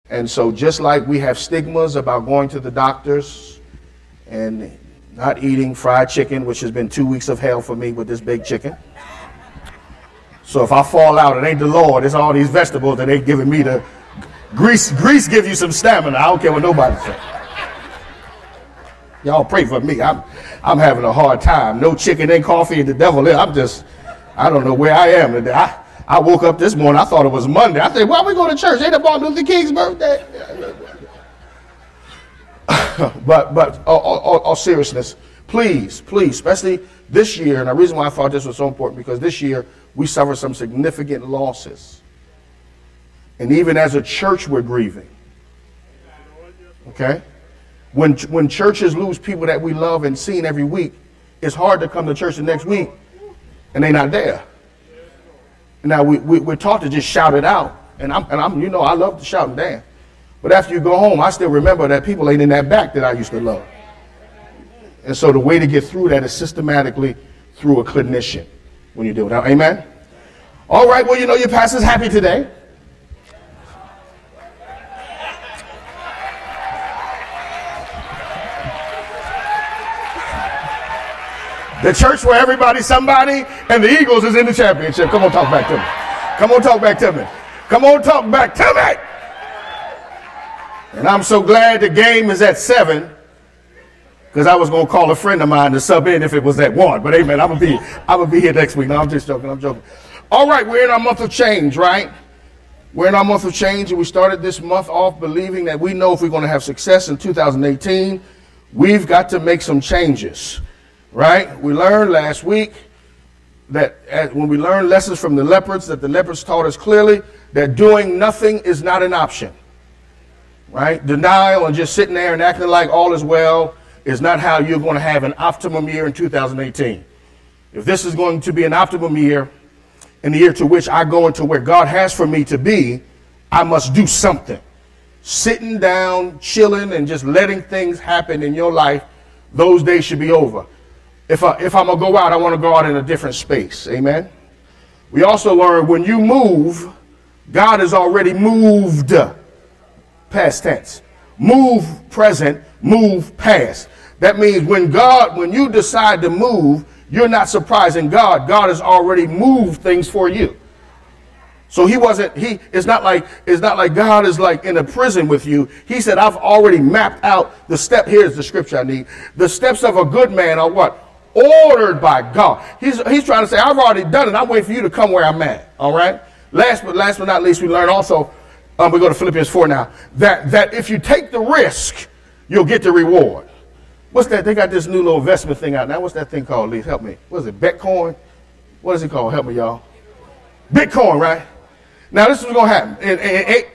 And so just like we have stigmas about going to the doctors and not eating fried chicken, which has been 2 weeks of hell for me with this big chicken. So if I fall out, it ain't the Lord. It's all these vegetables that they giving me to grease gives you some stamina. I don't care what nobody says. Y'all pray for me. I'm having a hard time. No chicken and coffee and the devil. I don't know where I am today. I woke up this morning. I thought it was Monday. I said, why are we going to church? Ain't it Martin Luther King's birthday? but all seriousness, please, especially this year. And the reason why I thought this was so important, because this year we suffered some significant losses. And even as a church, we're grieving. Okay? When churches lose people that we love and seen every week, it's hard to come to church the next week and they're not there. Now we're taught to just shout it out, and I'm you know, I love to shout and dance. But after you go home, I still remember that people ain't in that back that I used to love. And so the way to get through that is systematically through a clinician when you do it. Amen. All right. Well, you know, your pastor's happy today. The church where everybody's somebody and the Eagles is in the championship. Come on, talk back to me. Come on, talk back to me. Come on, talk back to me. And I'm so glad the game is at 7, because I was going to call a friend of mine to sub in if it was at 1. But amen, I'm gonna be here next week. No, I'm just joking. I'm joking. All right, we're in our month of change, right? We're in our month of change, and we started this month off believing that we know if we're going to have success in 2018, we've got to make some changes. Right? We learned last week that when we learned lessons from the leopards, that the leopards taught us clearly that doing nothing is not an option. Right? Denial and just sitting there and acting like all is well is not how you're going to have an optimum year in 2018. If this is going to be an optimum year, in the year to which I go into where God has for me to be, I must do something. Sitting down, chilling, and just letting things happen in your life, those days should be over. If I'm going to go out, I want to go out in a different space. Amen. We also learned when you move, God has already moved. Past tense. Move present, move past. That means when you decide to move, you're not surprising God. God has already moved things for you. So it's not like God is like in a prison with you. He said, I've already mapped out the step. Here's the scripture I need. The steps of a good man are what? Ordered by God. He's trying to say, I've already done it. I'm waiting for you to come where I'm at. All right. Last but not least, we learn also, we go to Philippians 4 now, that if you take the risk, you'll get the reward. What's that? They got this new little investment thing out now. What's that thing called, Lee? Help me. What is it? Bitcoin? What is it called? Help me, y'all. Bitcoin, right? Now, this is what's going to happen.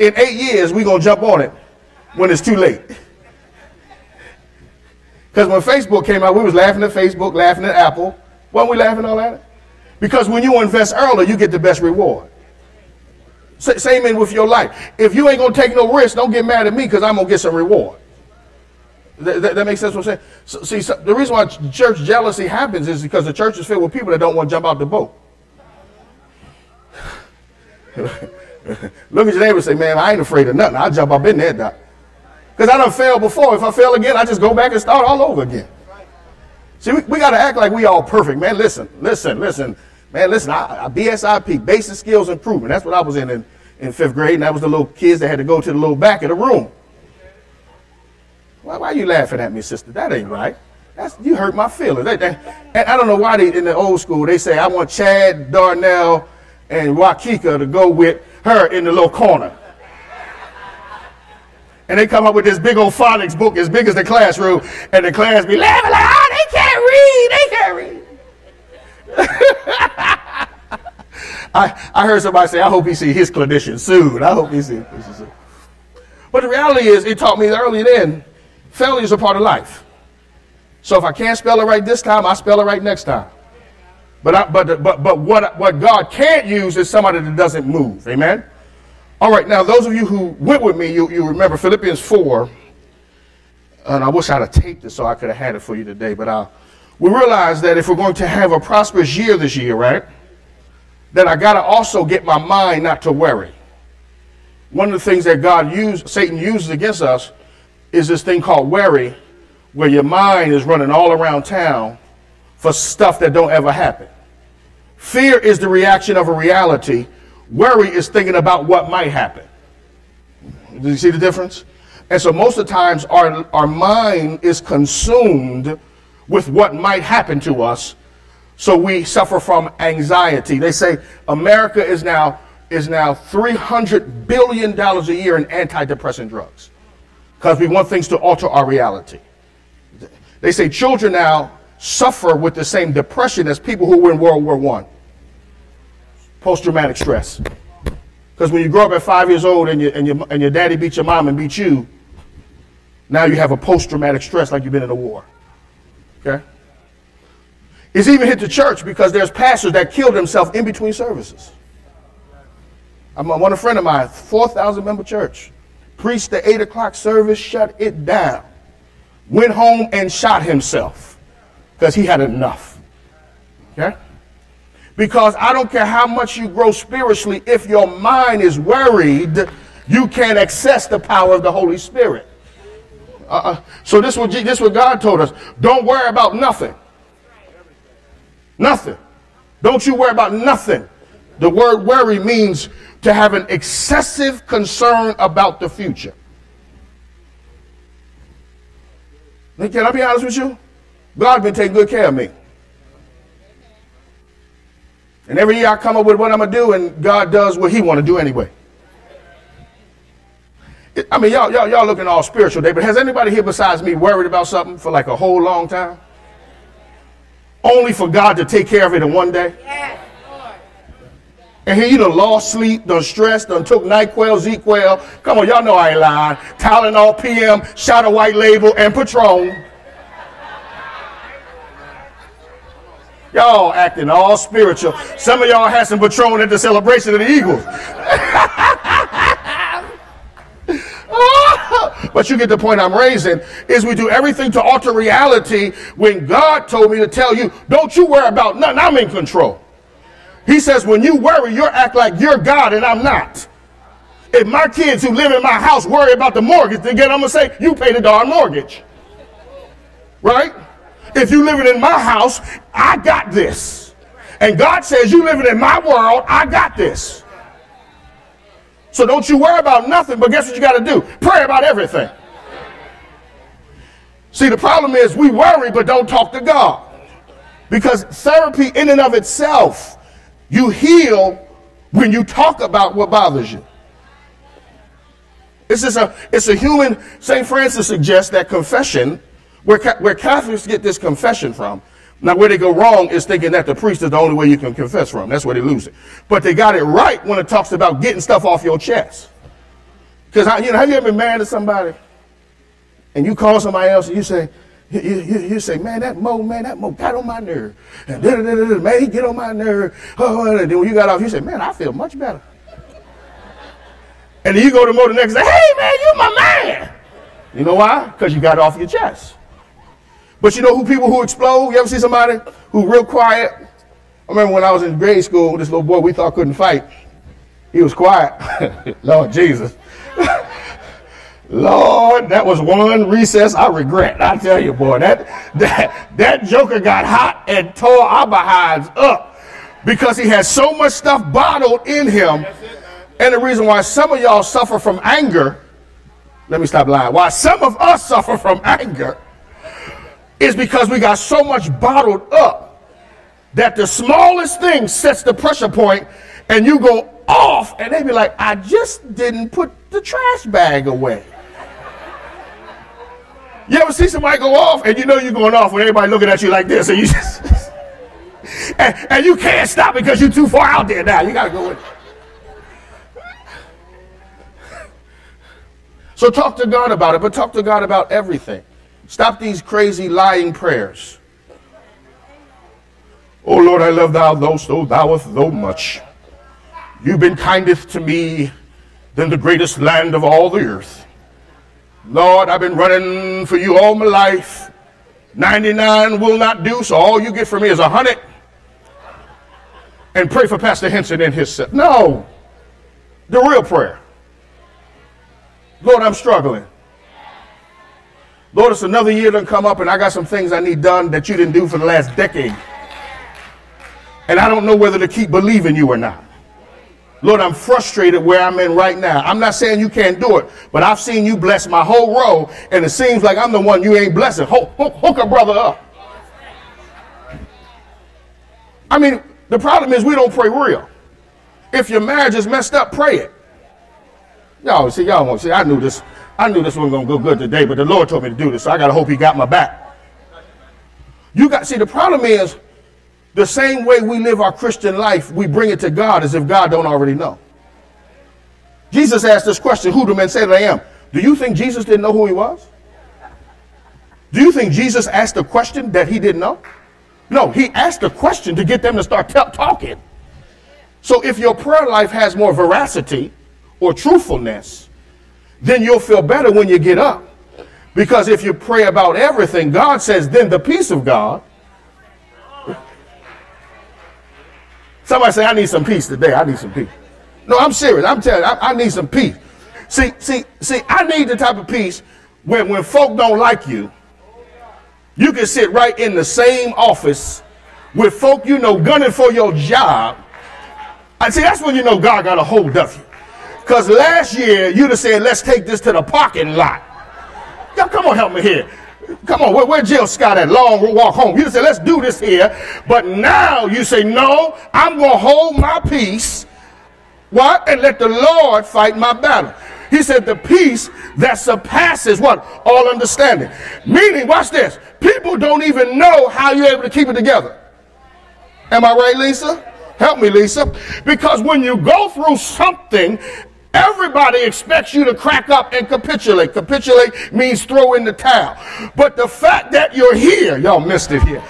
In 8 years, we're going to jump on it when it's too late. Because when Facebook came out, we was laughing at Facebook, laughing at Apple. Weren't we laughing all at it? Because when you invest early, you get the best reward. Same in with your life. If you ain't going to take no risk, don't get mad at me because I'm going to get some reward. That makes sense what I'm saying? So, the reason why church jealousy happens is because the church is filled with people that don't want to jump out the boat. Look at your neighbor and say, man, I ain't afraid of nothing. I'll jump up in there, doc. Because I done failed before. If I fail again, I just go back and start all over again. See, we got to act like we all perfect, man. Listen. Man, listen. I BSIP, basic skills improvement. That's what I was in 5th grade. And that was the little kids that had to go to the little back of the room. Why are you laughing at me, sister? That ain't right. You hurt my feelings. And I don't know why in the old school, they say, I want Chad, Darnell, and Wakika to go with her in the little corner. And they come up with this big old phonics book as big as the classroom, and the class be laughing like, oh, they can't read. I heard somebody say, I hope he see his clinician soon. I hope he see it soon. But the reality is, it taught me early then, failure is a part of life. So if I can't spell it right this time, I spell it right next time. But what God can't use is somebody that doesn't move. Amen. All right, now those of you who went with me, you remember Philippians 4, and I wish I'd have taped this so I could have had it for you today, but we realized that if we're going to have a prosperous year this year, right, that I got to also get my mind not to worry. one of the things that Satan uses against us is this thing called worry, where your mind is running all around town for stuff that don't ever happen. Fear is the reaction of a reality. Worry is thinking about what might happen. Do you see the difference? And so most of the times our mind is consumed with what might happen to us. So we suffer from anxiety. They say America is now $300 billion a year in antidepressant drugs because we want things to alter our reality. They say children now suffer with the same depression as people who were in World War I. Post-traumatic stress. Because when you grow up at 5 years old and your daddy beat your mom and beat you, now you have a post-traumatic stress like you've been in a war. Okay? It's even hit the church because there's pastors that kill themselves in between services. One friend of mine, 4,000 member church, preached the 8 o'clock service, shut it down, went home and shot himself because he had enough. Okay? Because I don't care how much you grow spiritually, if your mind is worried, you can't access the power of the Holy Spirit. So this is what God told us. Don't worry about nothing. Nothing. Don't you worry about nothing. The word worry means to have an excessive concern about the future. Can I be honest with you? God's been taking good care of me. And every year I come up with what I'm going to do, and God does what he want to do anyway. I mean, y'all looking all spiritual today, but has anybody here besides me worried about something for like a whole long time? Only for God to take care of it in one day? Yes, Lord. And here you done lost sleep, done stressed, done took NyQuil, Z-Quil. Come on, y'all know I ain't lying. Tylenol, PM, shot of White Label, and Patron. Y'all acting all spiritual. Some of y'all had some Patron at the celebration of the Eagles. But you get the point I'm raising, is we do everything to alter reality when God told me to tell you, don't you worry about nothing, I'm in control. He says, when you worry, you act like you're God and I'm not. If my kids who live in my house worry about the mortgage, again, I'm going to say, you pay the darn mortgage. Right? If you living in my house, I got this. And God says, you living in my world, I got this. So don't you worry about nothing, but guess what you got to do? Pray about everything. See, the problem is we worry, but don't talk to God. Because therapy in and of itself, you heal when you talk about what bothers you. It's a human, St. Francis suggests that confession, where Catholics get this confession from. Now, where they go wrong is thinking that the priest is the only way you can confess from. That's where they lose it. But they got it right when it talks about getting stuff off your chest. Because, have you ever been married to somebody and you call somebody else and you say, man, that Mo got on my nerve. And man, he get on my nerve. Oh, and then when you got off, you say, man, I feel much better. And then you go to Mo the next day, hey, man, you my man. You know why? Because you got it off your chest. But you know who people who explode? You ever see somebody who real quiet? I remember when I was in grade school, this little boy we thought couldn't fight. He was quiet. Lord Jesus. Lord, that was one recess I regret. I tell you, boy, that joker got hot and tore our behinds up because he had so much stuff bottled in him. And the reason why some of y'all suffer from anger, let me stop lying. Why some of us suffer from anger is because we got so much bottled up that the smallest thing sets the pressure point and you go off and they be like, I just didn't put the trash bag away. You ever see somebody go off and you know you're going off when everybody looking at you like this and you just and you can't stop because you're too far out there now. You got to go in. So talk to God about it, but talk to God about everything. Stop these crazy lying prayers. Oh Lord, I love thou, though thou'st though much. You've been kindest to me than the greatest land of all the earth. Lord, I've been running for you all my life. 99 will not do, so all you get from me is 100. And pray for Pastor Henson and his set. No, the real prayer. Lord, I'm struggling. Lord, it's another year done come up and I got some things I need done that you didn't do for the last decade. And I don't know whether to keep believing you or not. Lord, I'm frustrated where I'm in right now. I'm not saying you can't do it, but I've seen you bless my whole row, and it seems like I'm the one you ain't blessing. Hook a brother up. I mean, the problem is we don't pray real. If your marriage is messed up, pray it. Y'all won't see. I knew this wasn't gonna go good today, but the Lord told me to do this, so I gotta hope he got my back. See, the problem is the same way we live our Christian life, we bring it to God as if God don't already know. Jesus asked this question, who do men say that I am? Do you think Jesus didn't know who he was? Do you think Jesus asked a question that he didn't know? No, he asked a question to get them to start talking. So if your prayer life has more veracity or truthfulness, then you'll feel better when you get up. Because if you pray about everything, God says, then the peace of God. Somebody say, I need some peace today. I need some peace. No, I'm serious. I'm telling you, I need some peace. See, I need the type of peace when folk don't like you, you can sit right in the same office with folk you know gunning for your job. I see, that's when you know God got a hold of you. Because last year, you'd have said, let's take this to the parking lot. Y'all, come on, help me here. Come on, where Jill Scott at? Long walk home. You say, let's do this here. But now you say, no, I'm going to hold my peace. What? And let the Lord fight my battle. He said, the peace that surpasses what? All understanding. Meaning, watch this. People don't even know how you're able to keep it together. Am I right, Lisa? Help me, Lisa. Because when you go through something, everybody expects you to crack up and capitulate. Capitulate means throw in the towel. But the fact that you're here, y'all missed it here.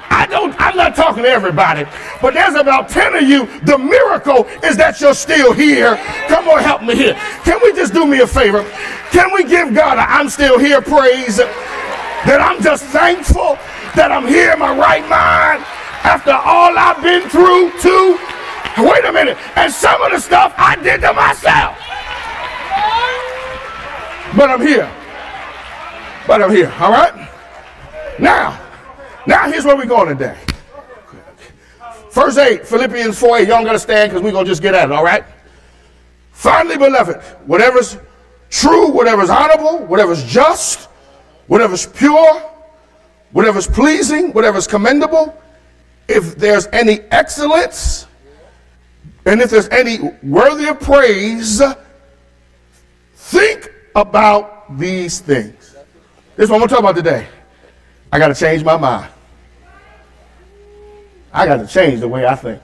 I'm not talking to everybody, but there's about 10 of you. The miracle is that you're still here. Come on, help me here. Can we just do me a favor? Can we give God a I'm still here praise? That I'm just thankful that I'm here in my right mind after all I've been through too. Wait a minute. And some of the stuff I did to myself. But I'm here. All right? Now here's where we're going today. Verse 8, Philippians 4:8. Y'all got to stand because we're going to just get at it, all right? Finally, beloved, whatever's true, whatever's honorable, whatever's just, whatever's pure, whatever's pleasing, whatever's commendable, if there's any excellence, and if there's any worthy of praise, think about these things. This is what I'm going to talk about today. I got to change my mind. I got to change the way I think.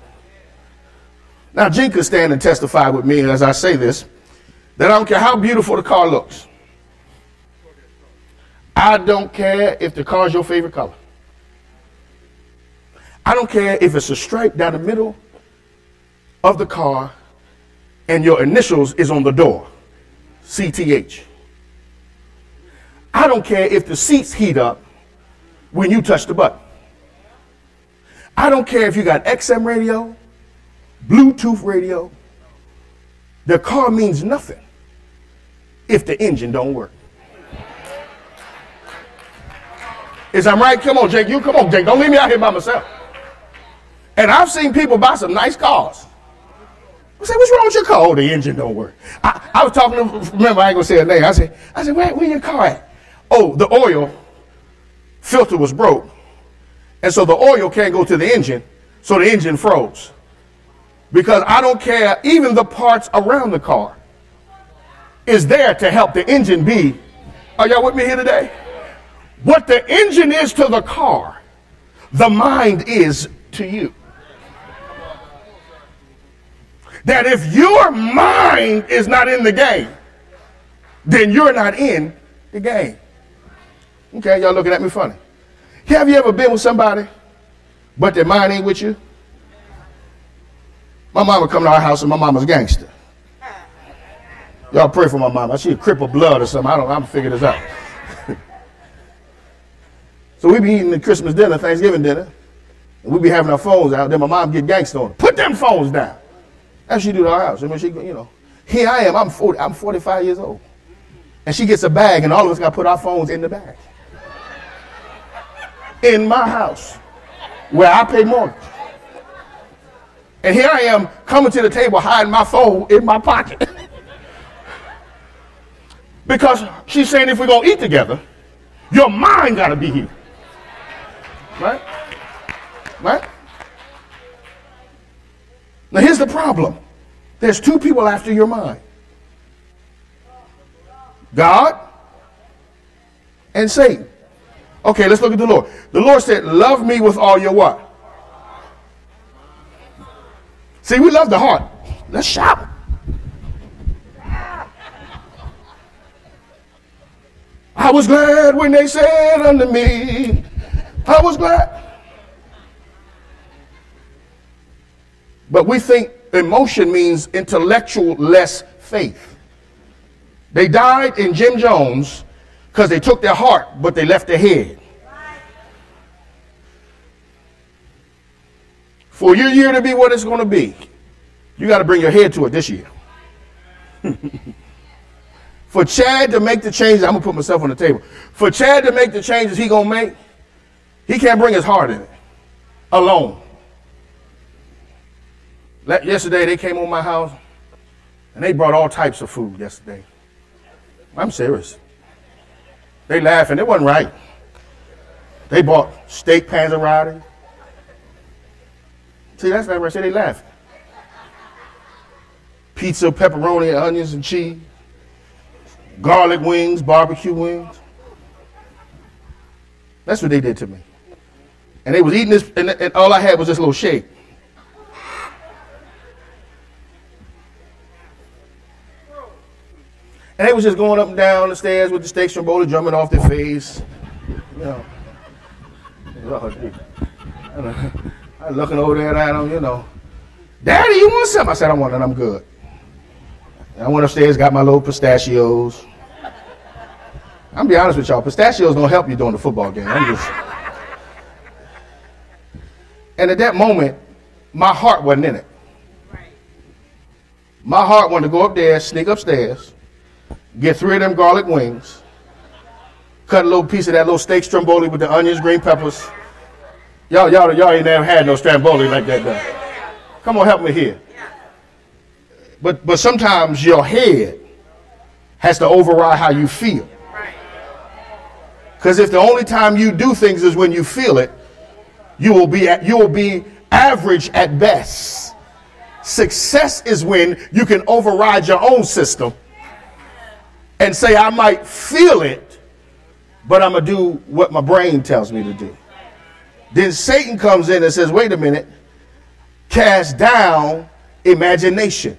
Now, Gene could stand and testify with me as I say this, that I don't care how beautiful the car looks. I don't care if the car is your favorite color. I don't care if it's a stripe down the middle of the car and your initials is on the door, CTH. I don't care if the seats heat up when you touch the button. I don't care if you got XM radio, Bluetooth radio. The car means nothing if the engine don't work. Is I'm right? Come on, Jake. Come on, Jake. Don't leave me out here by myself. And I've seen people buy some nice cars. I say, what's wrong with your car? Oh, the engine don't work. I was talking to, remember, I ain't gonna say her name. I said, where your car at? Oh, the oil filter was broke. And so the oil can't go to the engine, so the engine froze. Because I don't care, even the parts around the car is there to help the engine be. Are y'all with me here today? What the engine is to the car, the mind is to you. That if your mind is not in the game, then you're not in the game. Okay, y'all looking at me funny. Have you ever been with somebody, but their mind ain't with you? My mama come to our house and my mama's a gangster. Y'all pray for my mama. She a cripple blood or something. I'm figure this out. So we be eating the Christmas dinner, Thanksgiving dinner, and we be having our phones out. Then my mom get gangster on. Put them phones down. That's what she do to our house. I mean, she, here I am. I'm 45 years old. And she gets a bag, and all of us got to put our phones in the bag. In my house, where I pay mortgage. And here I am coming to the table, hiding my phone in my pocket. Because she's saying if we're going to eat together, your mind got to be here. Right? Right? Now here's the problem. There's two people after your mind. God and Satan. Okay, let's look at the Lord. The Lord said, love me with all your what? See, we love the heart. Let's shout. I was glad when they said unto me, I was glad. But we think emotion means intellectual less faith. They died in Jim Jones because they took their heart, but they left their head. For your year to be what it's going to be, you got to bring your head to it this year. For Chad to make the changes, I'm going to put myself on the table. For Chad to make the changes he going to make, he can't bring his heart in it alone. Yesterday, they came on my house, and they brought all types of food yesterday. I'm serious. They laughing. It wasn't right. They bought steak panzerotti. See, that's not right. Say they laughing. Pizza, pepperoni, onions, and cheese. Garlic wings, barbecue wings. That's what they did to me. And they was eating this, and all I had was this little shake. And they was just going up and down the stairs with the steak stromboli drumming off their face. You know. I'm looking over there at them, you know. Daddy, you want something? I said, I want it, I'm good. And I went upstairs, got my little pistachios. I'm gonna be honest with y'all, pistachios don't help you during the football game. And at that moment, my heart wasn't in it. My heart wanted to go up there, sneak upstairs, get 3 of them garlic wings, cut a little piece of that little steak stromboli with the onions, green peppers. Y'all ain't never had no stromboli like that, though. Come on, help me here. But sometimes your head has to override how you feel. Because if the only time you do things is when you feel it, you will be average at best. Success is when you can override your own system and say, I might feel it, but I'm going to do what my brain tells me to do. Then Satan comes in and says, wait a minute, cast down imagination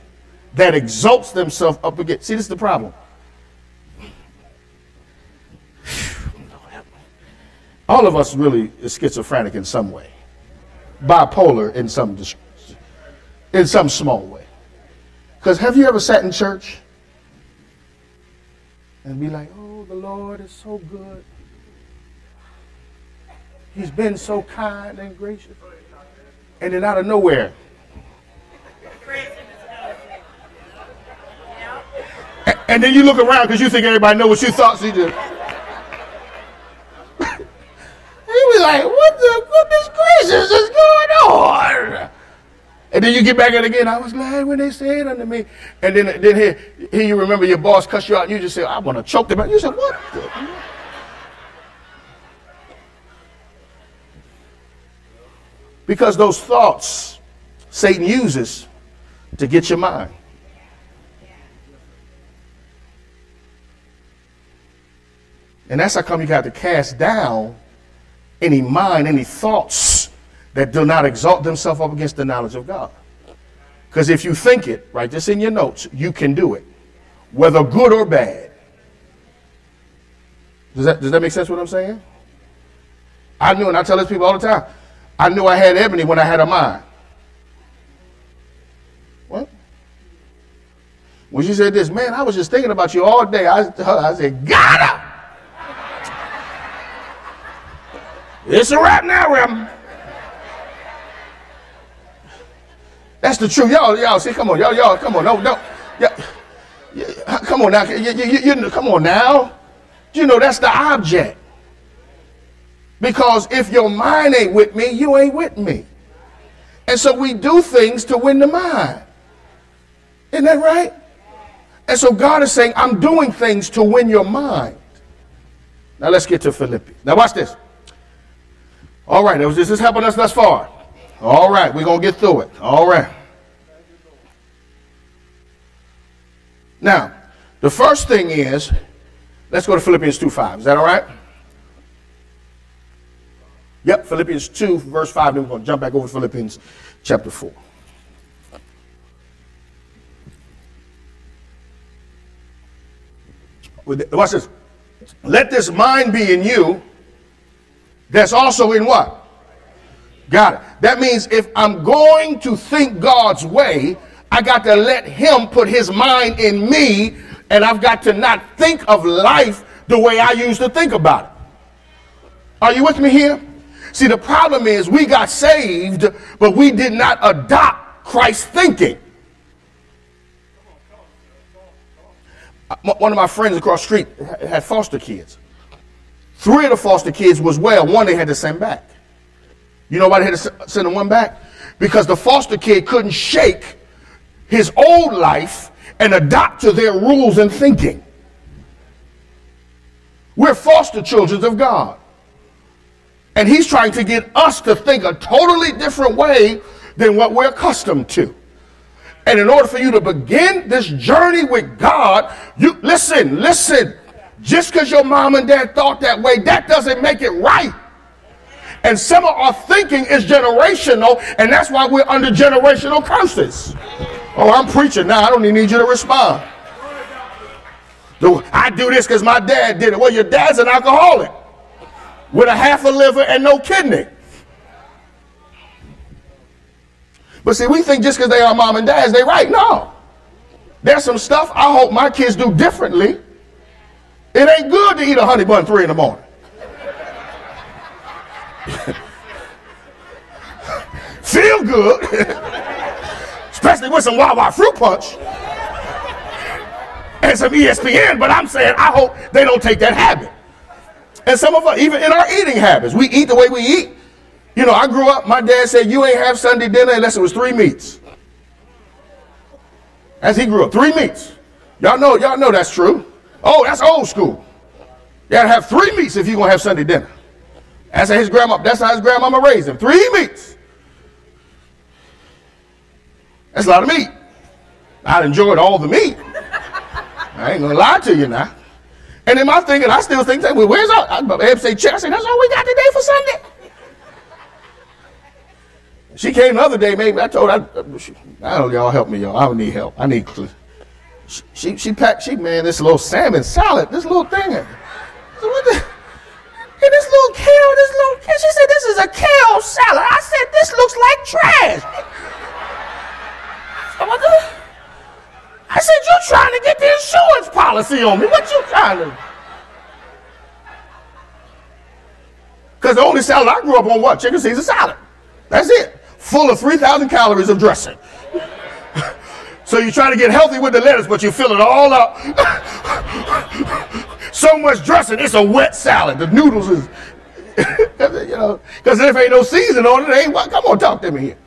that exalts themselves up against. See, this is the problem. All of us really is schizophrenic in some way, bipolar in some small way. Because have you ever sat in church and be like, oh, the Lord is so good. He's been so kind and gracious. And then out of nowhere, and then you look around because you think everybody knows what you thought. So you just, you be like, what the goodness gracious is going on? And then you get back at it again. I was glad when they said unto me. And then here you remember your boss cussed you out, and you just say, I want to choke them out. You said, what? Because those thoughts Satan uses to get your mind. And that's how come you got to cast down any mind, any thoughts that do not exalt themselves up against the knowledge of God. Because if you think it, write this in your notes, you can do it, whether good or bad. Does that make sense what I'm saying? I knew, and I tell these people all the time, I knew I had ebony when I had a mind. What? When she said this, man, I was just thinking about you all day. I said, got her! It's a wrap now, Rem. That's the truth. Y'all, see, come on. Y'all, come on. No. Come on now. Come on now. You know that's the object. Because if your mind ain't with me, you ain't with me. And so we do things to win the mind. Isn't that right? And so God is saying, I'm doing things to win your mind. Now let's get to Philippians. Now watch this. All right, this is helping us thus far. All right, we're going to get through it. All right. Now, the first thing is, let's go to Philippians 2:5. Is that all right? Yep, Philippians 2, verse 5. Then we're going to jump back over to Philippians chapter 4. Watch this. Let this mind be in you that's also in what? Got it. That means if I'm going to think God's way, I got to let him put his mind in me, and I've got to not think of life the way I used to think about it. Are you with me here? See, the problem is we got saved, but we did not adopt Christ's thinking. One of my friends across the street had foster kids. 3 of the foster kids was well. 1 they had to send back. You know why they had to send the 1 back? Because the foster kid couldn't shake his old life and adopt to their rules and thinking. We're foster children of God. And he's trying to get us to think a totally different way than what we're accustomed to. And in order for you to begin this journey with God, you listen. Just because your mom and dad thought that way, that doesn't make it right. And some of our thinking is generational, and that's why we're under generational curses. Oh, I'm preaching now. I don't even need you to respond. I do this because my dad did it. Well, your dad's an alcoholic with a half a liver and no kidney. But see, we think just because they are mom and dads, they right. No. There's some stuff I hope my kids do differently. It ain't good to eat a honey bun 3 in the morning. Feel good. Especially with some Wawa fruit punch. And some ESPN, but I'm saying I hope they don't take that habit. And some of us, even in our eating habits, we eat the way we eat. You know, I grew up, my dad said, you ain't have Sunday dinner unless it was 3 meats. As he grew up, 3 meats. Y'all know that's true. Oh, that's old school. You gotta have 3 meats if you're gonna have Sunday dinner. That's how his grandmama raised him. 3 meats. That's a lot of meat. I enjoyed all the meat. I ain't gonna lie to you now. And in my thinking, I still think that, well, where's our, I say, check. I say, that's all we got today for Sunday. She came the other day, maybe I told her, I don't, y'all help me, y'all. I don't need help. I need, she packed, man, this little salmon salad, this little thing. So what the, and this little kale, she said, this is a kale salad. I said, this looks like trash. So what the, I said, you're trying to get the insurance policy on me. What you trying to? Because the only salad I grew up on, what? Chicken Caesar salad. That's it. Full of 3,000 calories of dressing. So you try to get healthy with the lettuce, but you fill it all up. So much dressing, it's a wet salad. The noodles is, you know, because if ain't no season on it, ain't what? Come on, talk to me here.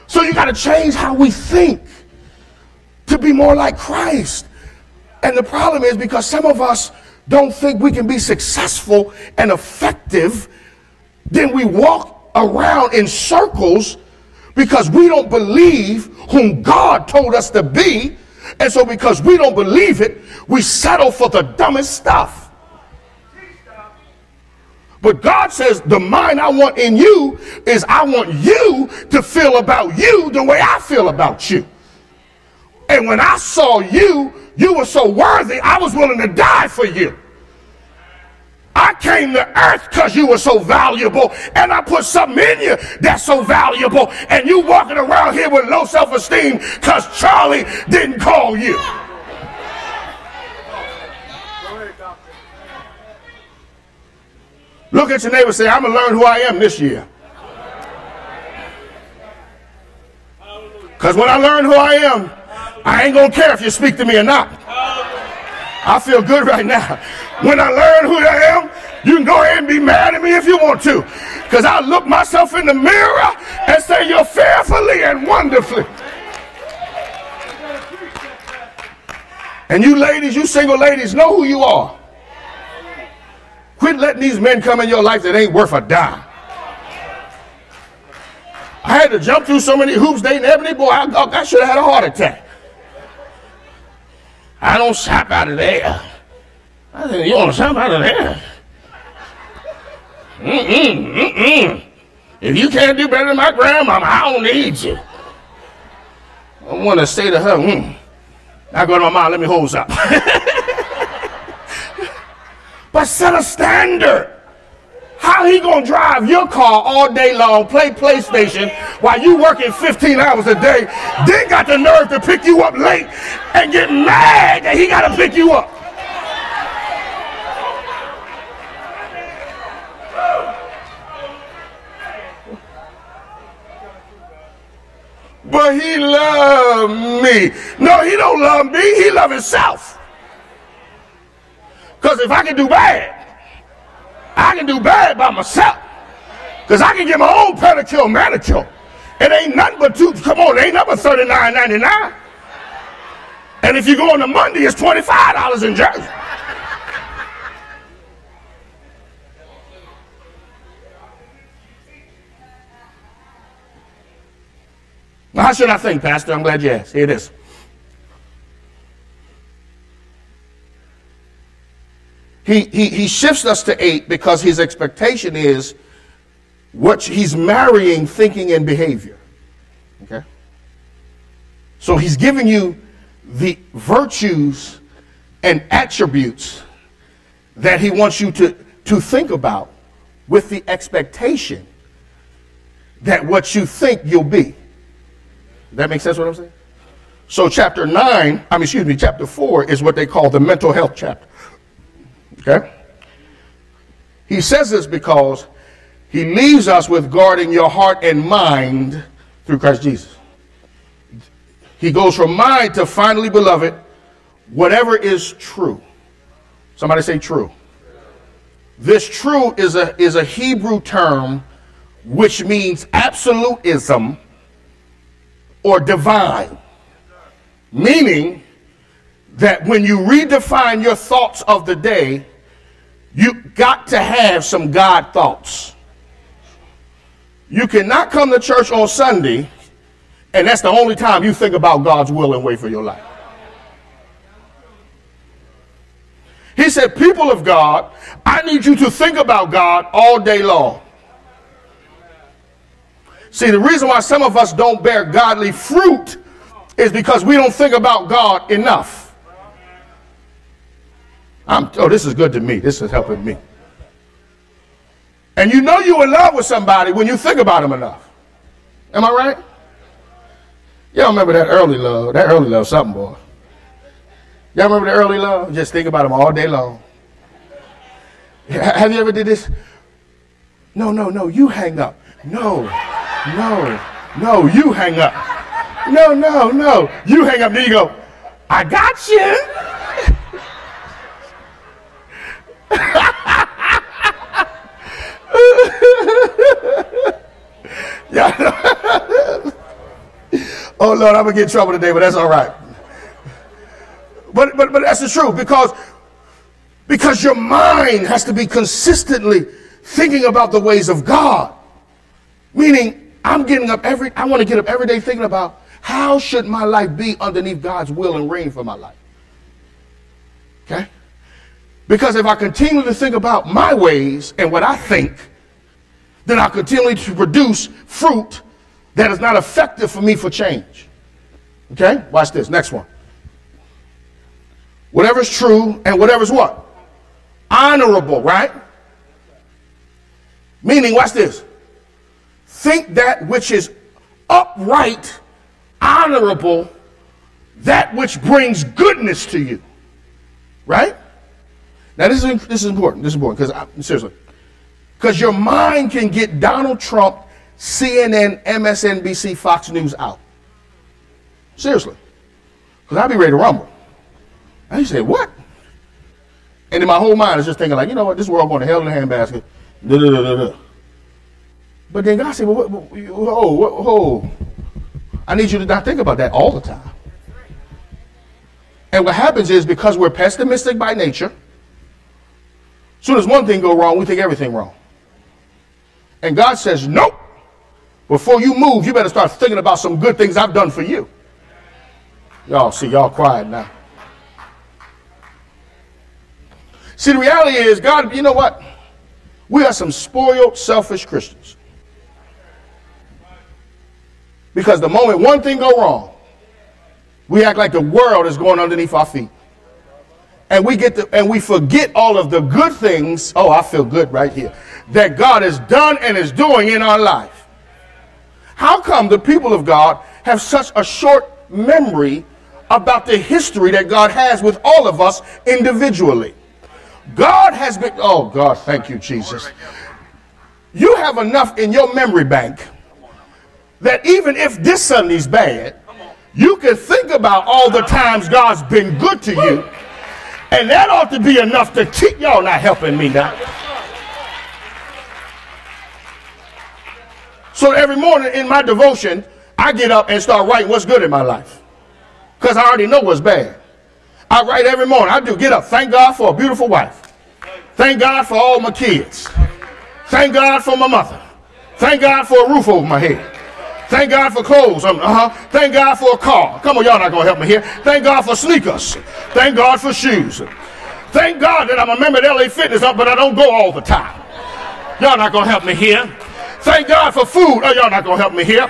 So you got to change how we think to be more like Christ. And the problem is because some of us don't think we can be successful and effective, then we walk around in circles because we don't believe whom God told us to be. And so because we don't believe it, we settle for the dumbest stuff. But God says the mind I want in you is I want you to feel about you the way I feel about you. And when I saw you, you were so worthy, I was willing to die for you. I came to earth because you were so valuable, and I put something in you that's so valuable, and you walking around here with low self-esteem because Charlie didn't call you. Look at your neighbor and say, I'm going to learn who I am this year. Because when I learn who I am, I ain't going to care if you speak to me or not. I feel good right now. When I learn who I am, you can go ahead and be mad at me if you want to. Because I look myself in the mirror and say, you're fearfully and wonderfully. And you ladies, you single ladies, know who you are. Quit letting these men come in your life that ain't worth a dime. I had to jump through so many hoops dating Ebony. Boy, I should have had a heart attack. I don't shop out of there. I said, you want to shop out of there? If you can't do better than my grandmama, I don't need you. I want to say to her, I go to my mom, let me hold something. But set a standard. How he gonna drive your car all day long, play PlayStation, while you working 15 hours a day, then got the nerve to pick you up late and get mad that he gotta pick you up? But he loved me. No, he don't love me. He love himself. Because if I can do bad, I can do bad by myself. Because I can get my own pedicure, manicure. It ain't nothing but it ain't nothing but $39.99. And if you go on a Monday, it's $25 in Jersey. Now, how should I think, Pastor? I'm glad you asked. Here it is. He shifts us to 8 because his expectation is what he's marrying thinking and behavior. Okay? So he's giving you the virtues and attributes that he wants you to think about with the expectation that what you think you'll be. That makes sense what I'm saying? So chapter 4 is what they call the mental health chapter. Okay? He says this because he leaves us with guarding your heart and mind through Christ Jesus. He goes from mind to finally, beloved, whatever is true. Somebody say true. This true is a Hebrew term which means absolutism or divine, meaning that when you redefine your thoughts of the day, you got to have some God thoughts. You cannot come to church on Sunday and that's the only time you think about God's will and way for your life. He said, people of God, I need you to think about God all day long. See, the reason why some of us don't bear godly fruit is because we don't think about God enough. This is good to me. This is helping me. And you know you're in love with somebody when you think about them enough. Am I right? Y'all remember that early love? That early love something, boy. Y'all remember the early love? Just think about them all day long. Have you ever did this? No, you hang up. No, you hang up. No, you hang up. Then you go, I got you. Oh Lord, I'm gonna get in trouble today, but that's all right. But that's the truth, because your mind has to be consistently thinking about the ways of God. Meaning, I want to get up every day thinking about how should my life be underneath God's will and reign for my life. Okay? Because if I continue to think about my ways and what I think, then I'll continue to produce fruit that is not effective for me for change. Okay? Watch this. Next one. Whatever's true and whatever's what? Honorable, right? Meaning, watch this. Think that which is upright, honorable, that which brings goodness to you. Right? Now, this is important. This is important because seriously. Because your mind can get Donald Trump, CNN, MSNBC, Fox News out. Seriously. Because I'll be ready to rumble. And you say, what? And in my whole mind is just thinking like, you know what, this world going to hell in a handbasket. Da, da, da, da, da. But then God said, well, I need you to not think about that all the time. And what happens is, because we're pessimistic by nature, as soon as one thing goes wrong, we think everything wrong. And God says, nope. Before you move, you better start thinking about some good things I've done for you. Y'all see, y'all quiet now. See, the reality is, God, you know what? We are some spoiled, selfish Christians. Because the moment one thing go wrong, we act like the world is going underneath our feet. And we forget all of the good things. Oh, I feel good right here. That God has done and is doing in our life. How come the people of God have such a short memory about the history that God has with all of us individually? God has been, oh God, thank you, Jesus. You have enough in your memory bank that even if this Sunday's bad, you can think about all the times God's been good to you. And that ought to be enough to keep y'all not helping me now. So every morning in my devotion, I get up and start writing what's good in my life. Because I already know what's bad. I write every morning. I do get up. Thank God for a beautiful wife. Thank God for all my kids. Thank God for my mother. Thank God for a roof over my head. Thank God for clothes. Thank God for a car. Come on, y'all not going to help me here. Thank God for sneakers. Thank God for shoes. Thank God that I'm a member of LA Fitness, but I don't go all the time. Y'all not going to help me here. Thank God for food. Oh, y'all not going to help me here.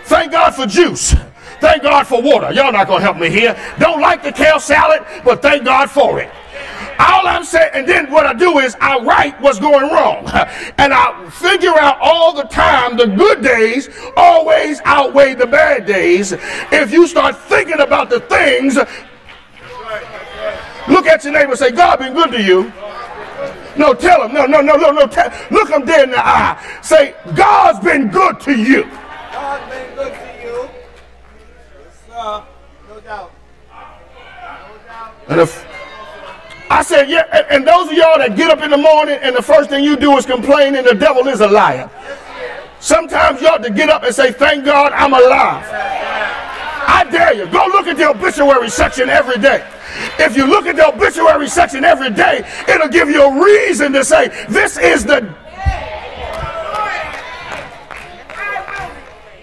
Thank God for juice. Thank God for water. Y'all not going to help me here. Don't like the kale salad, but thank God for it. All I'm saying, and then what I do is I write what's going wrong. And I figure out all the time the good days always outweigh the bad days. If you start thinking about the things, look at your neighbor and say, God been good to you. No, tell him. No. Look him dead in the eye. Say, God's been good to you. God's been good to you. Yes, sir. No doubt. No doubt. And if I said, yeah, and those of y'all that get up in the morning and the first thing you do is complain and the devil is a liar. Sometimes you ought to get up and say, thank God I'm alive. I dare you. Go look at the obituary section every day. If you look at the obituary section every day, it'll give you a reason to say, this is the...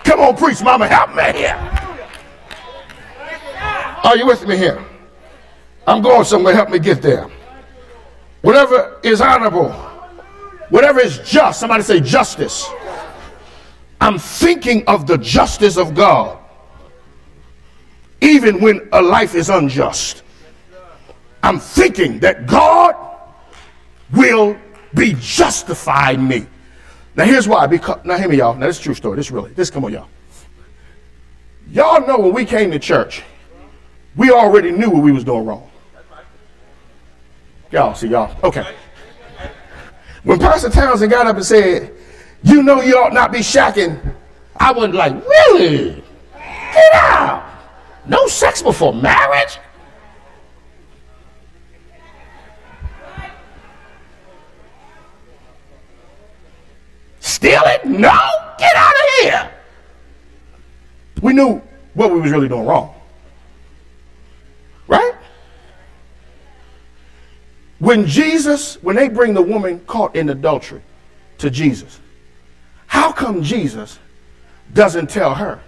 Come on, preach, mama, help me here. Are you with me here? I'm going somewhere, help me get there. Whatever is honorable, whatever is just, somebody say justice. I'm thinking of the justice of God, even when a life is unjust. I'm thinking that God will be justifying me. Now here's why. Because, now hear me, y'all. Now this is a true story. Come on, y'all. Y'all know when we came to church, we already knew what we was doing wrong. Y'all, see y'all. Okay. When Pastor Townsend got up and said, you know you ought not be shacking, I wasn't like, really? Get out. No sex before marriage? Steal it? No, get out of here. We knew what we was really doing wrong. Right? When they bring the woman caught in adultery to Jesus, how come Jesus doesn't tell her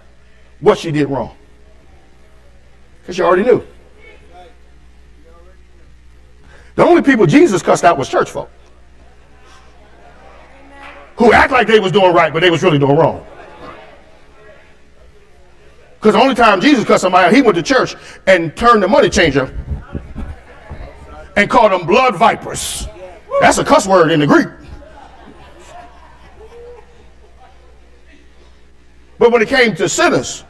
what she did wrong? Because she already knew. The only people Jesus cussed out was church folk, who act like they was doing right, but they was really doing wrong. Because the only time Jesus cussed somebody out, he went to church and turned the money changer and called them blood vipers. That's a cuss word in the Greek. But when it came to sinners,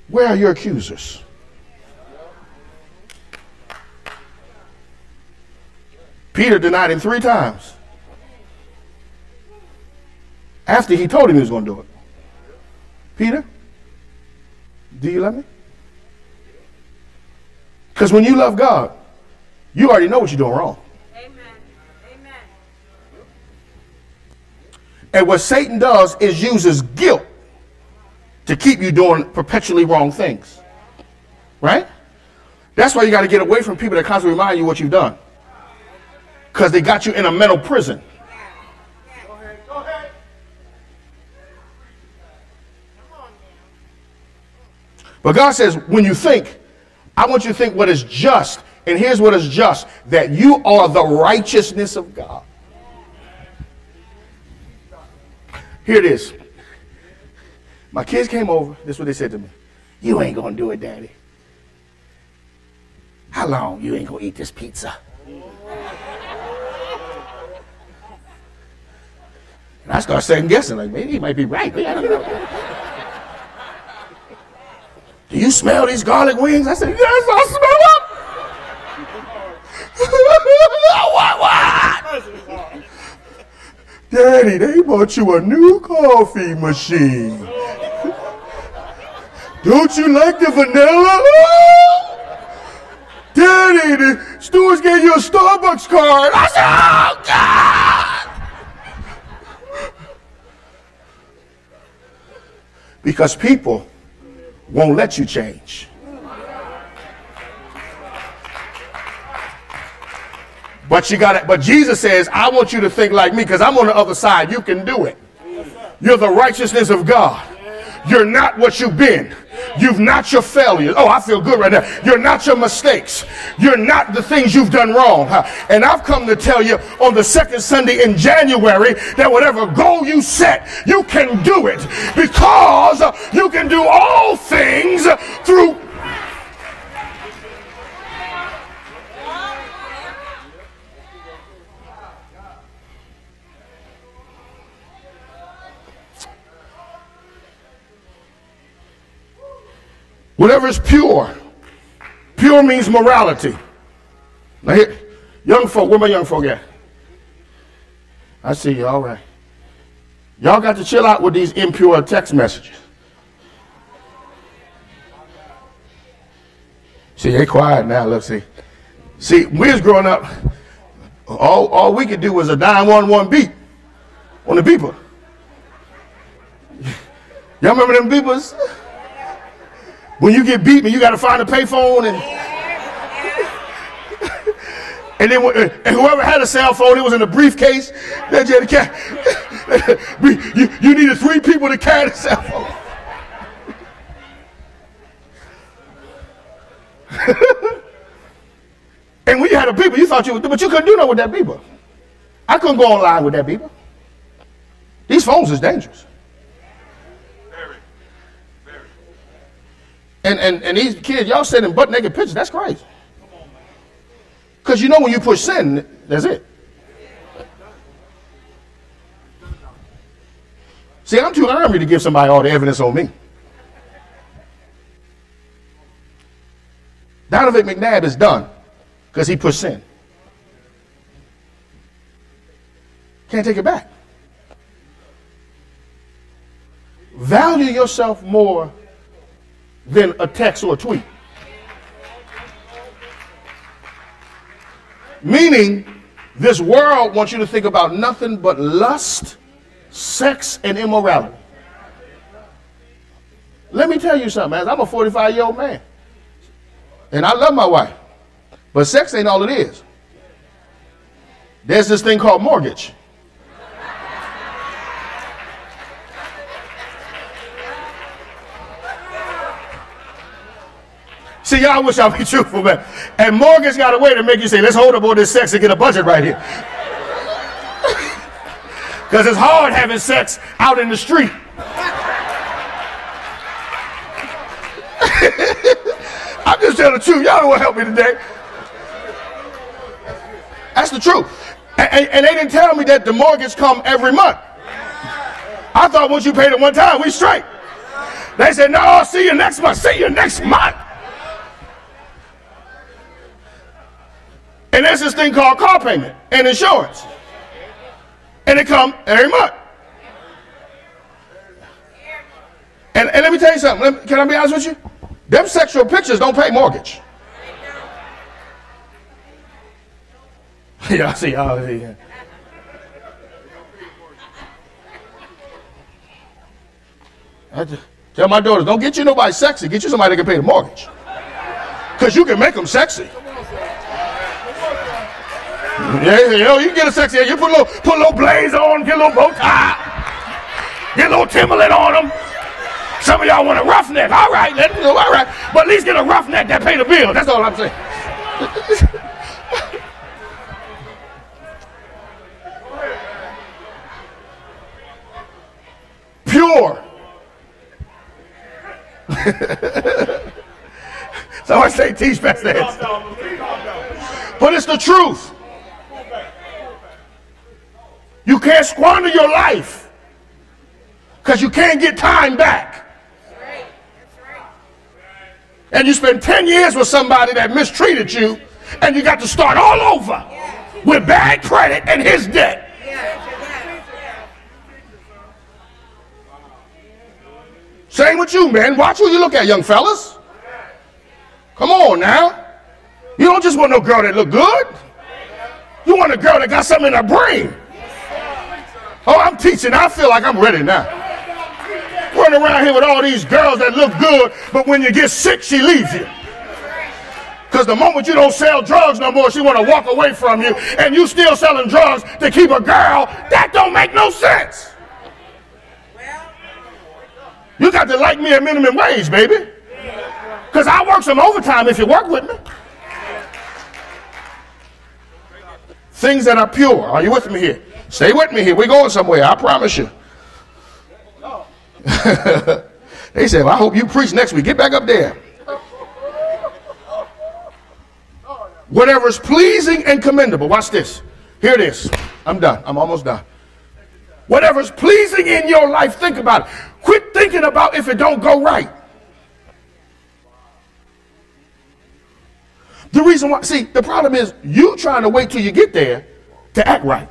where are your accusers? Peter denied him 3 times after he told him he was going to do it. Peter, do you love me? Because when you love God, You already know what you're doing wrong. Amen. Amen. And what Satan does is uses guilt to keep you doing perpetually wrong things. Right? That's why you got to get away from people that constantly remind you what you've done. Because they got you in a mental prison. Go ahead. Go ahead. But God says, when you think, I want you to think what is just. And here's what is just. That you are the righteousness of God. Here it is. My kids came over. This is what they said to me. You ain't going to do it, Daddy. How long you ain't going to eat this pizza? And I start second guessing, like, maybe he might be right. I don't know. Do you smell these garlic wings? I said, yes, I smell them. What? Daddy, they bought you a new coffee machine. Don't you like the vanilla? Daddy, the stores gave you a Starbucks card. I said, oh, God. Because people won't let you change. But you got it. But Jesus says, I want you to think like me because I'm on the other side. You can do it. You're the righteousness of God. You're not what you've been. You've not your failures. Oh, I feel good right now. You're not your mistakes. You're not the things you've done wrong. And I've come to tell you on the second Sunday in January that whatever goal you set, you can do it because you can do all things through. Whatever is pure. Pure means morality. Now here, young folk, where my young folk at? I see you, all right. Y'all got to chill out with these impure text messages. See, they quiet now, let's see. See, we was growing up, all we could do was a 911 beep on the beeper. Y'all remember them beepers? When you get beat, you got to find a payphone, and then and whoever had a cell phone, it was in a briefcase. You needed 3 people to carry the cell phone. And when you had a beeper, you thought you would, but you couldn't do nothing with that beeper. I couldn't go online with that beeper. These phones is dangerous. And these kids, y'all sending butt naked pictures. That's crazy. Because you know when you push send, that's it. See, I'm too army to give somebody all the evidence on me. Donovan McNabb is done because he pushed send. Can't take it back. Value yourself more than a text or a tweet. Meaning, this world wants you to think about nothing but lust, sex, and immorality. Let me tell you something, man. I'm a 45-year-old man. And I love my wife. But sex ain't all it is. There's this thing called mortgage. See, y'all wish I'd be truthful, man. And mortgage got a way to make you say, let's hold up all this sex and get a budget right here. Because it's hard having sex out in the street. I'm just telling the truth. Y'all don't want to help me today. That's the truth. And they didn't tell me that the mortgage come every month. I thought once you paid it one time, we straight. They said, no, I'll see you next month. See you next month. And there's this thing called car payment and insurance. And it come every month. And let me tell you something. Can I be honest with you? Them sexual pictures don't pay mortgage. Yeah, I see. I just tell my daughters, don't get you nobody sexy. Get you somebody that can pay the mortgage. Because you can make them sexy. Yeah, you know, you can get a sexy. You put a little blaze on, get a little bow tie, get a little Timberland on them. Some of y'all want a roughneck. All right, let them go. All right. But at least get a roughneck that pay the bill. That's all I'm saying. Pure. Somebody say teach past that. But it's the truth. You can't squander your life because you can't get time back. That's right. That's right. And you spend 10 years with somebody that mistreated you, and you got to start all over with bad credit and his debt. Same with you, man. Watch who you look at, young fellas. Come on now. You don't just want no girl that look good. You want a girl that got something in her brain. Oh, I'm teaching. I feel like I'm ready now. Running around here with all these girls that look good, but when you get sick, she leaves you. Because the moment you don't sell drugs no more, she want to walk away from you, and you still selling drugs to keep a girl. That don't make no sense. You got to like me at minimum wage, baby. Because I work some overtime if you work with me. Things that are pure. Are you with me here? Stay with me here. We're going somewhere. I promise you. They said, well, I hope you preach next week. Get back up there. Whatever is pleasing and commendable. Watch this. Here it is. I'm done. I'm almost done. Whatever is pleasing in your life, think about it. Quit thinking about if it don't go right. The reason why, see, the problem is you trying to wait till you get there to act right.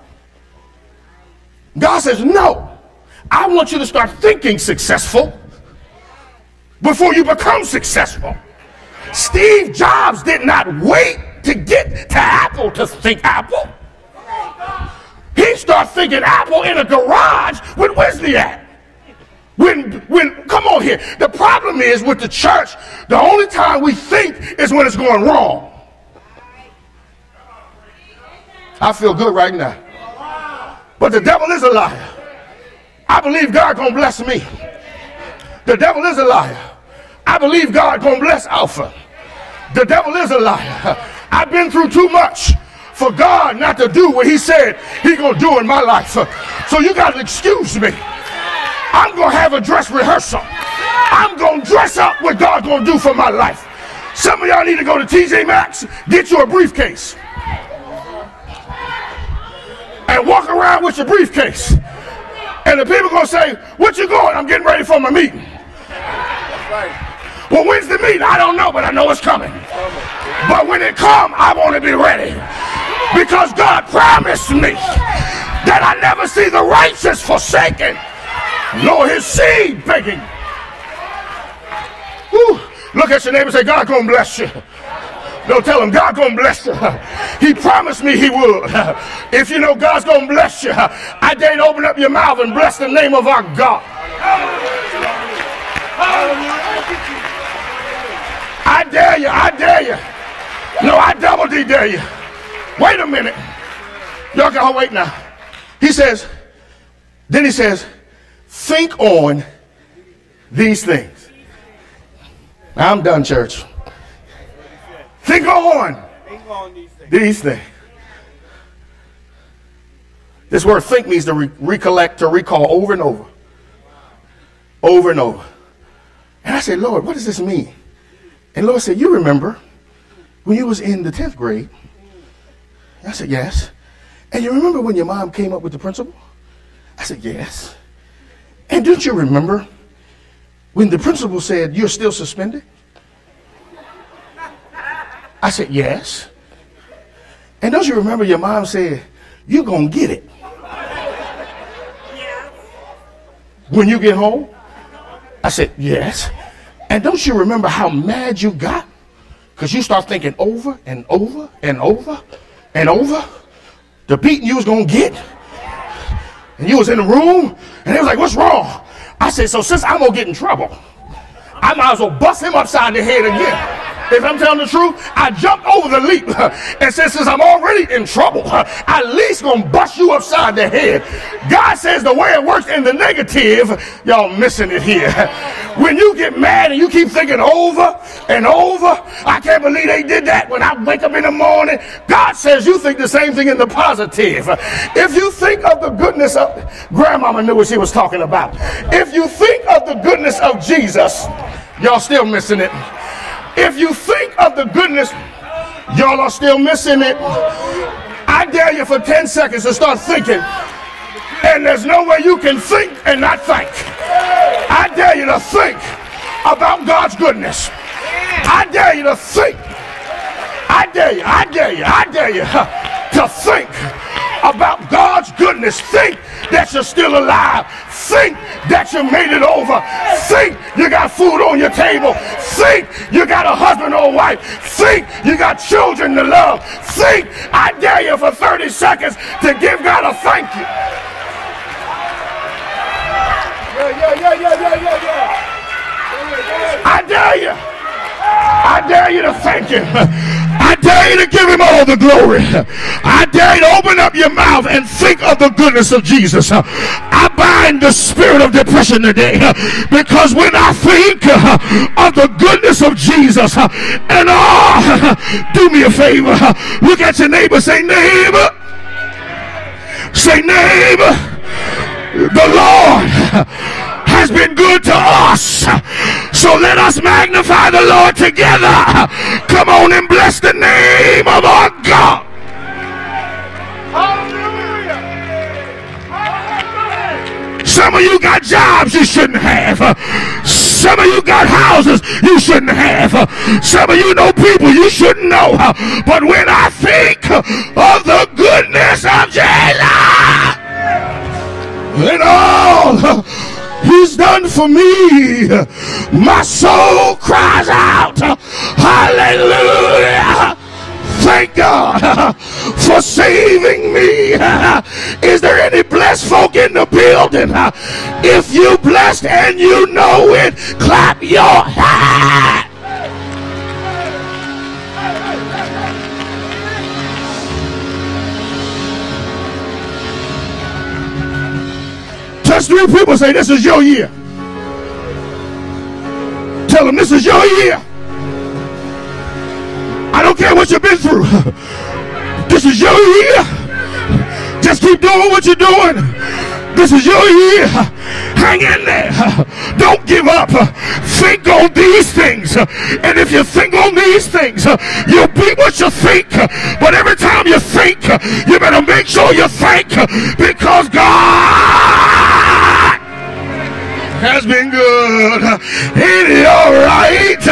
God says, no, I want you to start thinking successful before you become successful. Steve Jobs did not wait to get to Apple to think Apple. He started thinking Apple in a garage with Wesley at. Come on here. The problem is with the church, the only time we think is when it's going wrong. I feel good right now. But the devil is a liar. I believe God gonna bless me. The devil is a liar. I believe God gonna bless Alpha. The devil is a liar. I've been through too much for God not to do what he said he gonna do in my life. So you gotta excuse me. I'm gonna have a dress rehearsal. I'm gonna dress up what God's gonna do for my life. Some of y'all need to go to TJ Maxx, get you a briefcase, and walk around with your briefcase. And the people gonna say, what you going? I'm getting ready for my meeting. Well, when's the meeting? I don't know, but I know it's coming. But when it comes, I want to be ready. Because God promised me that I never see the righteous forsaken, nor his seed begging. Woo. Look at your neighbor and say, God gonna bless you. Don't tell him, God gonna bless you. He promised me he would. If you know God's gonna bless you, I dare you to open up your mouth and bless the name of our God. I dare you, I dare you. No, I double D dare you. Wait a minute. Y'all can wait now. He says, then he says, think on these things. Now I'm done, church. Think on these things. This word think means to recollect, to recall over and over. Over and over. And I said, Lord, what does this mean? And Lord said, you remember when you was in the 10th grade? I said, yes. And you remember when your mom came up with the principal? I said, yes. And don't you remember when the principal said, you're still suspended? I said, yes. And don't you remember your mom said, you're going to get it when you get home? I said, yes. And don't you remember how mad you got? Because you start thinking over and over and over and over. the beating you was going to get. And you was in the room, and they was like, what's wrong? I said, so since I'm going to get in trouble, I might as well bust him upside the head again. If I'm telling the truth, I jumped over the leap and said, since I'm already in trouble, I at least gonna bust you upside the head. God says the way it works in the negative, y'all missing it here. When you get mad and you keep thinking over and over, I can't believe they did that when I wake up in the morning. God says you think the same thing in the positive. If you think of the goodness of, grandmama knew what she was talking about. If you think of the goodness of Jesus, y'all still missing it. If you think of the goodness, y'all are still missing it. I dare you for 10 seconds to start thinking. And there's no way you can think and not thank. I dare you to think about God's goodness. I dare you to think. I dare you to think about God's goodness. Think that you're still alive. Think that you made it over. Think you got food on your table. Think you got a husband or a wife. Think you got children to love. Think. I dare you for 30 seconds to give God a thank you. I dare you. I dare you to thank him. I dare you to give him all the glory. I dare you to open up your mouth and think of the goodness of Jesus. I bind the spirit of depression today, because when I think of the goodness of Jesus, and do me a favor, look at your neighbor, say neighbor, the Lord has been good to us, so let us magnify the Lord together. Come on and bless the name of our God. Hallelujah. Some of you got jobs you shouldn't have. Some of you got houses you shouldn't have. Some of you know people you shouldn't know. But when I think of the goodness of Jesus and all he's done for me, my soul cries out, hallelujah. Thank God for saving me. Is there any blessed folk in the building? If you blessed and you know it, clap your hands. Touch 3 people, say this is your year. Tell them this is your year. I don't care what you've been through. This is your year. Just keep doing what you're doing. This is your year. Hang in there. Don't give up. Think on these things. And if you think on these things, you'll be what you think. But every time you think, you better make sure you think, because God has been good. Ain't he all right?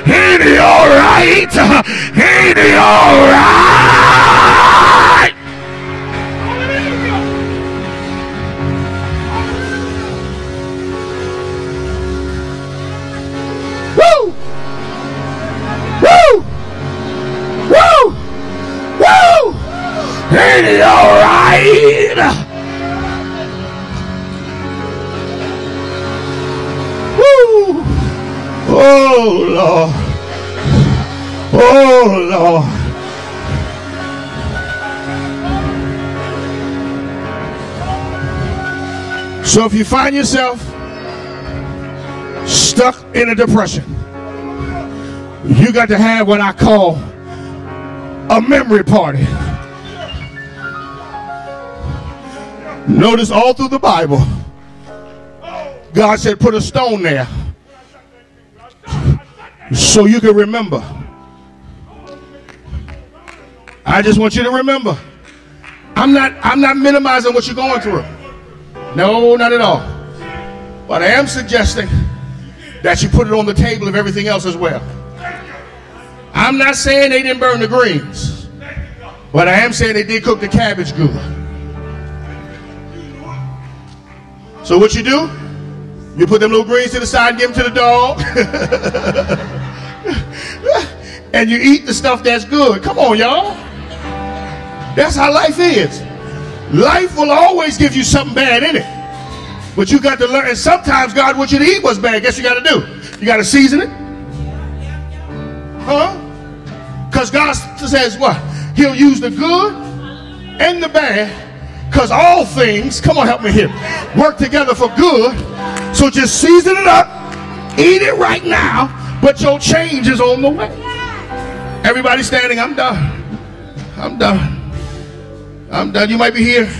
Ain't he all right? Ain't he all right? Woo! Woo! Woo! Woo! Ain't he all right? Oh Lord. Oh Lord. So if you find yourself stuck in a depression, you got to have what I call a memory party. Notice all through the Bible, God said put a stone there so you can remember. I just want you to remember. I'm not minimizing what you're going through. No, not at all. But I am suggesting that you put it on the table of everything else as well. I'm not saying they didn't burn the greens, but I am saying they did cook the cabbage good. So what you do? You put them little greens to the side and give them to the dog. And you eat the stuff that's good. Come on, y'all. That's how life is. Life will always give you something bad in it. But you got to learn. And sometimes God wants you to eat what's bad. Guess you got to do? You got to season it. Huh? Because God says what? He'll use the good and the bad. Because all things, come on, help me here, work together for good. So just season it up. Eat it right now. But your change is on the way. Everybody standing. I'm done. I'm done. I'm done. You might be here